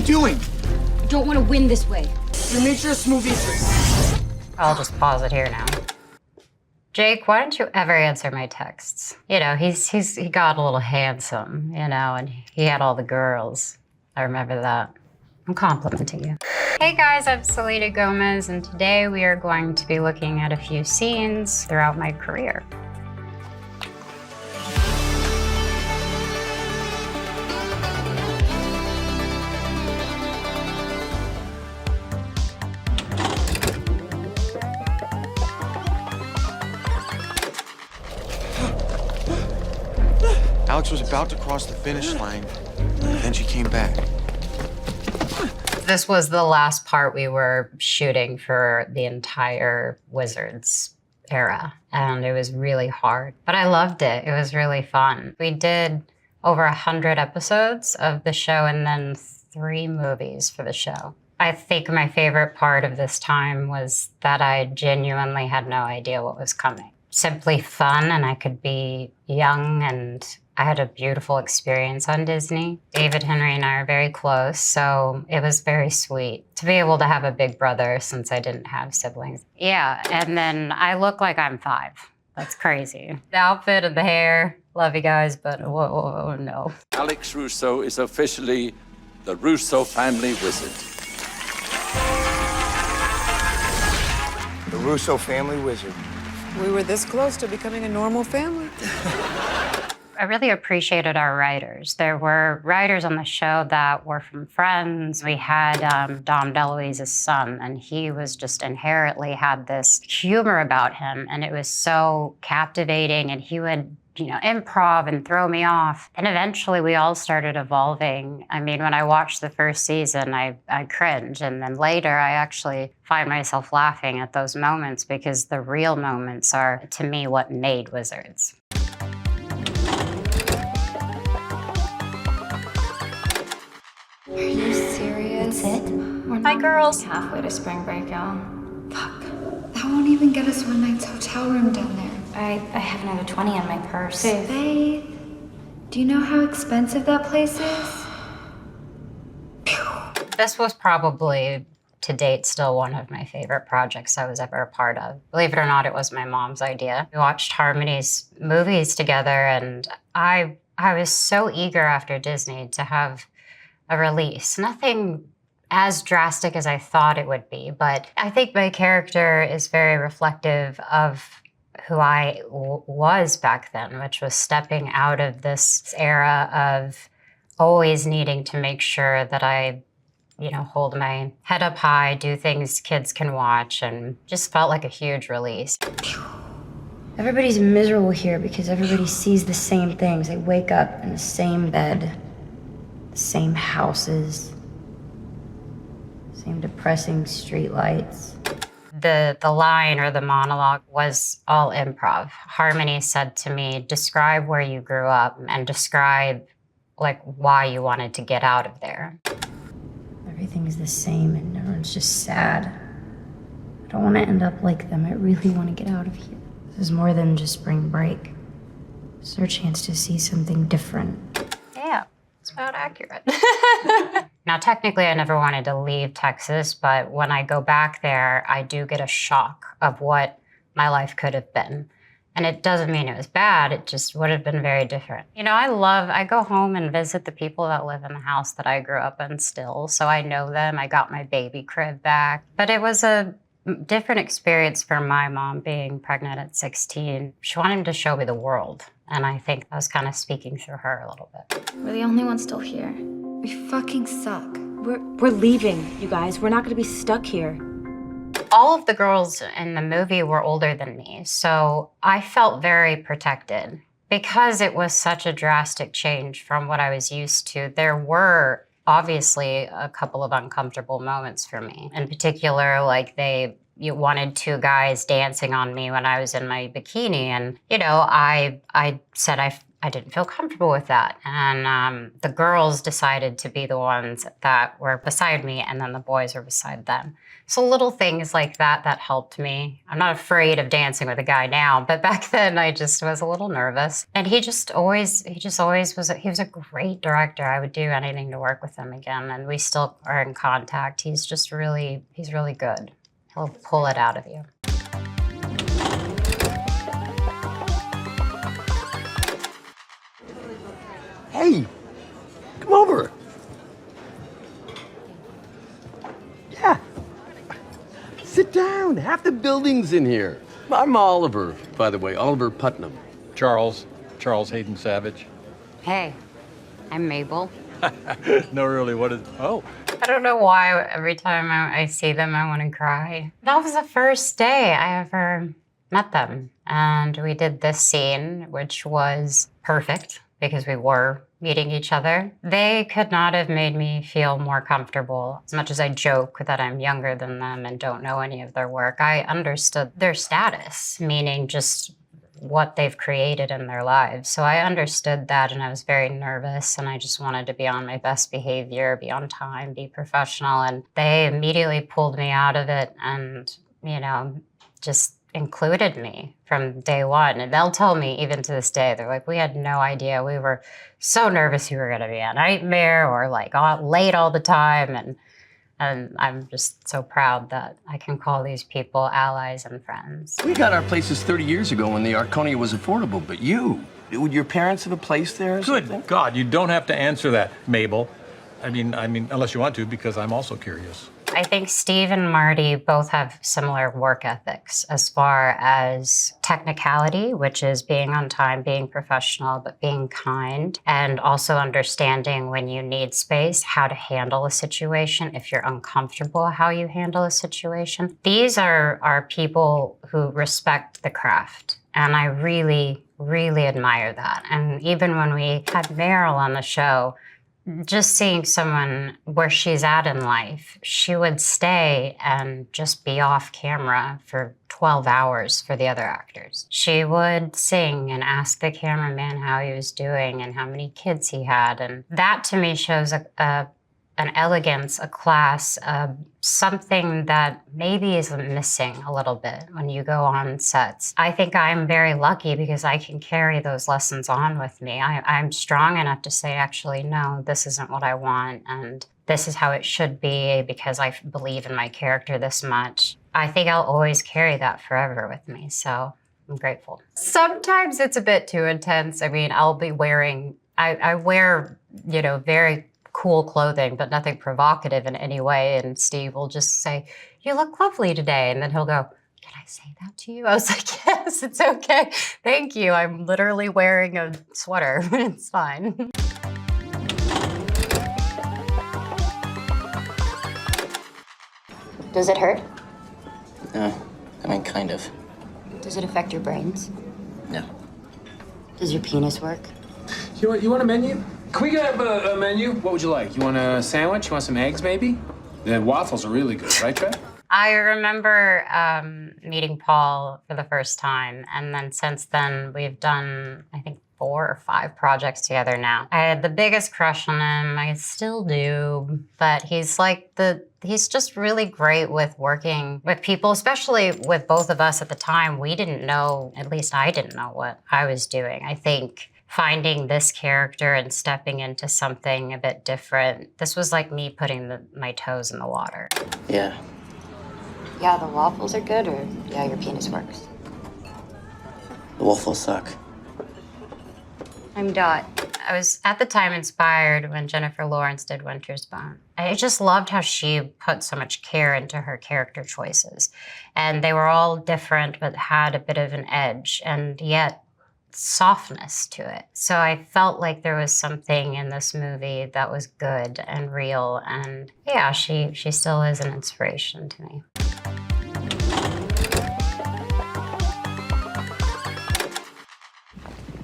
doing? I don't want to win this way. Your nature is smooth eater. I'll just pause it here now. Jake, why don't you ever answer my texts? You know, he got a little handsome, you know, and he had all the girls. I remember that. I'm complimenting you. Hey guys, I'm Selena Gomez, and today we are going to be looking at a few scenes throughout my career. Alex was about to cross the finish line, but then she came back. This was the last part we were shooting for the entire Wizards era, and it was really hard. But I loved it. It was really fun. We did over 100 episodes of the show and then 3 movies for the show. I think my favorite part of this time was that I genuinely had no idea what was coming. Simply fun, and I could be young, and I had a beautiful experience on Disney. David Henry and I are very close, so it was very sweet to be able to have a big brother since I didn't have siblings. Yeah, and then I look like I'm 5. That's crazy. The outfit and the hair, love you guys, but whoa, no. Alex Russo is officially the Russo family wizard. The Russo family wizard. We were this close to becoming a normal family. I really appreciated our writers. There were writers on the show that were from Friends. We had Dom DeLuise's son, and he was just inherently had this humor about him, and it was so captivating, and he would, you know, improv and throw me off. And eventually we all started evolving. I mean, when I watched the first season, I cringed, and then later I actually find myself laughing at those moments because the real moments are, to me, what made Wizards. Are you serious? That's it? We're Hi, girls. Halfway to spring break, y'all. Fuck. That won't even get us one night's hotel room down there. I have another 20 in my purse. Faith, do you know how expensive that place is? This was probably, to date, still one of my favorite projects I was ever a part of. Believe it or not, it was my mom's idea. We watched Harmony's movies together, and I was so eager after Disney to have a release. Nothing as drastic as I thought it would be, but I think my character is very reflective of who I was back then, which was stepping out of this era of always needing to make sure that I, you know, hold my head up high, do things kids can watch, and just felt like a huge release. Everybody's miserable here because everybody sees the same things. They wake up in the same bed, the same houses, same depressing streetlights. The line or the monologue was all improv. Harmony said to me, describe where you grew up and describe like why you wanted to get out of there. Everything's the same and everyone's just sad. I don't want to end up like them. I really want to get out of here. This is more than just spring break. It's our chance to see something different. Yeah, it's about accurate. Now, technically, I never wanted to leave Texas, but when I go back there, I do get a shock of what my life could have been. And it doesn't mean it was bad, it just would have been very different. You know, I go home and visit the people that live in the house that I grew up in still, so I know them. I got my baby crib back. But it was a different experience for my mom being pregnant at 16. She wanted to show me the world, and I think I was kind of speaking through her a little bit. We're the only ones still here. We fucking suck. We're leaving, you guys. We're not gonna be stuck here. All of the girls in the movie were older than me, so I felt very protected. Because it was such a drastic change from what I was used to, there were obviously a couple of uncomfortable moments for me. In particular, like you wanted 2 guys dancing on me when I was in my bikini, and you know, I said I didn't feel comfortable with that. And the girls decided to be the ones that were beside me, and then the boys were beside them. So little things like that helped me. I'm not afraid of dancing with a guy now, but back then I just was a little nervous. And he was a great director. I would do anything to work with him again, and we still are in contact. He's really good. He'll pull it out of you. Hey, come over. Yeah. Sit down. Half the building's in here. I'm Oliver, by the way, Oliver Putnam. Charles Hayden Savage. Hey, I'm Mabel. No, really, what is, oh. I don't know why every time I see them, I want to cry. That was the first day I ever met them. And we did this scene, which was perfect because we were meeting each other. They could not have made me feel more comfortable. As much as I joke that I'm younger than them and don't know any of their work, I understood their status, meaning just what they've created in their lives. So I understood that, and I was very nervous, and I just wanted to be on my best behavior, be on time, be professional. And they immediately pulled me out of it and, just included me from day one. And they'll tell me even to this day, they're like, we had no idea. We were so nervous you were going to be a nightmare or like late all the time. And I'm just so proud that I can call these people allies and friends. We got our places 30 years ago when the Arconia was affordable, but would your parents have a place there or something? Good God, you don't have to answer that, Mabel. I mean, unless you want to, because I'm also curious. I think Steve and Marty both have similar work ethics as far as technicality, which is being on time, being professional, but being kind, and also understanding when you need space, how to handle a situation, if you're uncomfortable, how you handle a situation. These are people who respect the craft, and I really, really admire that. And even when we had Meryl on the show, just seeing someone where she's at in life, she would stay and just be off camera for 12 hours for the other actors. She would sing and ask the cameraman how he was doing and how many kids he had. And that to me shows an elegance, a class, something that maybe is missing a little bit when you go on sets. I think I'm very lucky because I can carry those lessons on with me. I'm strong enough to say, actually, no, this isn't what I want, and this is how it should be because I believe in my character this much. I think I'll always carry that forever with me, so I'm grateful. Sometimes it's a bit too intense. I mean, I'll be wearing, I wear, very cool clothing, but nothing provocative in any way. And Steve will just say, you look lovely today. And then he'll go, can I say that to you? I was like, yes, it's okay. Thank you. I'm literally wearing a sweater. It's fine. Does it hurt? Kind of. Does it affect your brains? No. Does your penis work? You want a menu? Can we grab a menu? What would you like? You want a sandwich? You want some eggs, maybe? The waffles are really good, right, Trey? I remember meeting Paul for the first time, and then since then we've done, I think, 4 or 5 projects together now. I had the biggest crush on him. I still do, but he's just really great with working with people, especially with both of us at the time. We didn't know, at least I didn't know what I was doing. I think finding this character and stepping into something a bit different, this was like me putting my toes in the water. Yeah. Yeah, the waffles are good, or yeah, your penis works? The waffles suck. I'm Dot. I was at the time inspired when Jennifer Lawrence did Winter's Bone. I just loved how she put so much care into her character choices. And they were all different, but had a bit of an edge, and yet softness to it. So I felt like there was something in this movie that was good and real, and yeah, she still is an inspiration to me.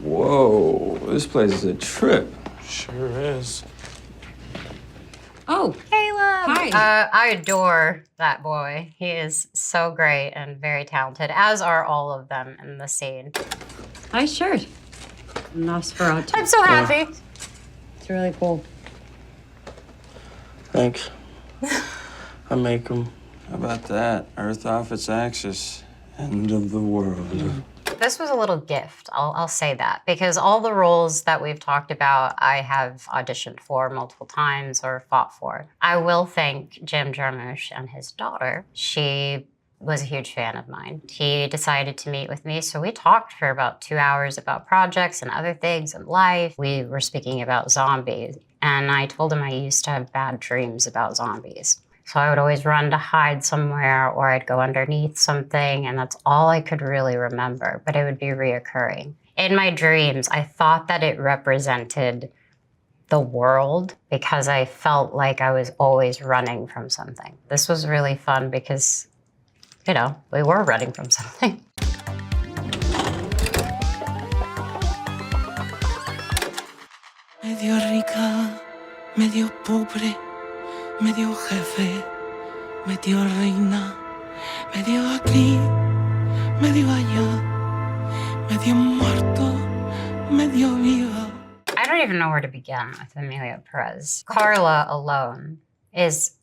Whoa, this place is a trip. Sure is. Oh, Caleb! Hi. I adore that boy. He is so great and very talented, as are all of them in the scene. Nice shirt. Nosferatu. I'm so happy. It's really cool. Thanks. I make them. How about that? Earth off its axis. End of the world. This was a little gift, I'll say that, because all the roles that we've talked about, I have auditioned for multiple times or fought for. I will thank Jim Jarmusch and his daughter. She was a huge fan of mine. He decided to meet with me, so we talked for about 2 hours about projects and other things in life. We were speaking about zombies, and I told him I used to have bad dreams about zombies. So I would always run to hide somewhere, or I'd go underneath something, and that's all I could really remember, but it would be reoccurring. In my dreams, I thought that it represented the world because I felt like I was always running from something. This was really fun because, you know, we were running from something. Medio rica, medio pobre. Medio jefe, medio reina, medio aquí, medio allá, medio muerto, medio viva. I don't even know where to begin with Emilia Perez. Carla alone is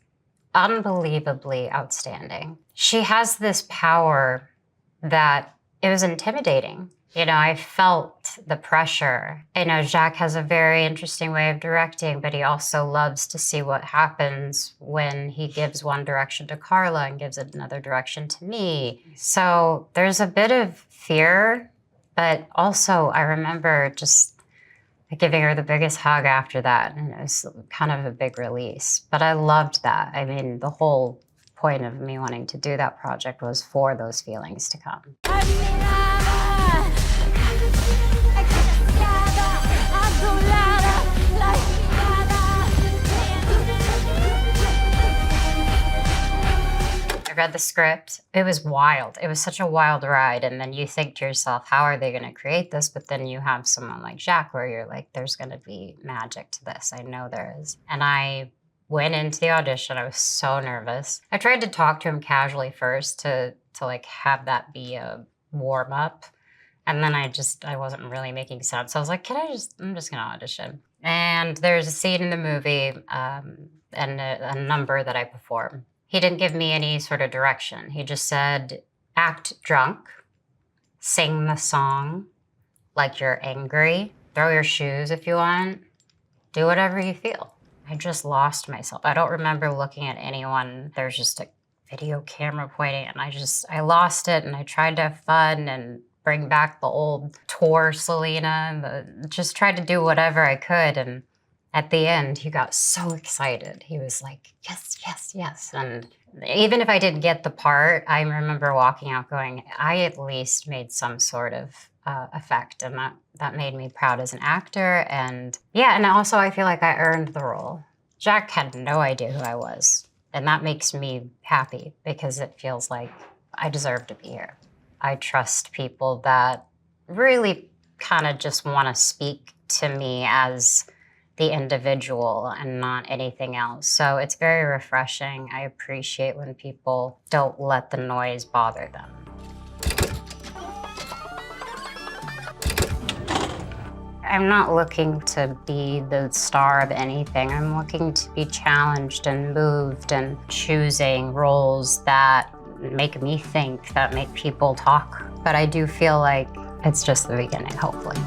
unbelievably outstanding. She has this power that it was intimidating. You know, I felt the pressure. You know, Jacques has a very interesting way of directing, but he also loves to see what happens when he gives one direction to Carla and gives another direction to me. So there's a bit of fear, but also I remember just giving her the biggest hug after that, and it was kind of a big release. But I loved that. I mean, the whole point of me wanting to do that project was for those feelings to come. I read the script. It was wild. It was such a wild ride. And then you think to yourself, how are they going to create this? But then you have someone like Jacques where you're like, there's going to be magic to this. I know there is. And I went into the audition. I was so nervous. I tried to talk to him casually first to like have that be a warm up. And then I wasn't really making sense. I was like, I'm just gonna audition. And there's a scene in the movie and a number that I perform. He didn't give me any sort of direction. He just said, act drunk, sing the song like you're angry, throw your shoes if you want, do whatever you feel. I just lost myself. I don't remember looking at anyone. There's just a video camera pointing, and I lost it, and I tried to have fun and bring back the old tour Selena, and just tried to do whatever I could. And at the end, he got so excited. He was like, yes, yes, yes. And even if I didn't get the part, I remember walking out going, I at least made some sort of effect. And that made me proud as an actor. And yeah, and also I feel like I earned the role. Jacques had no idea who I was. And that makes me happy because it feels like I deserve to be here. I trust people that really kind of just want to speak to me as the individual and not anything else. So it's very refreshing. I appreciate when people don't let the noise bother them. I'm not looking to be the star of anything. I'm looking to be challenged and moved and choosing roles that make me think, that make people talk. But I do feel like it's just the beginning, hopefully.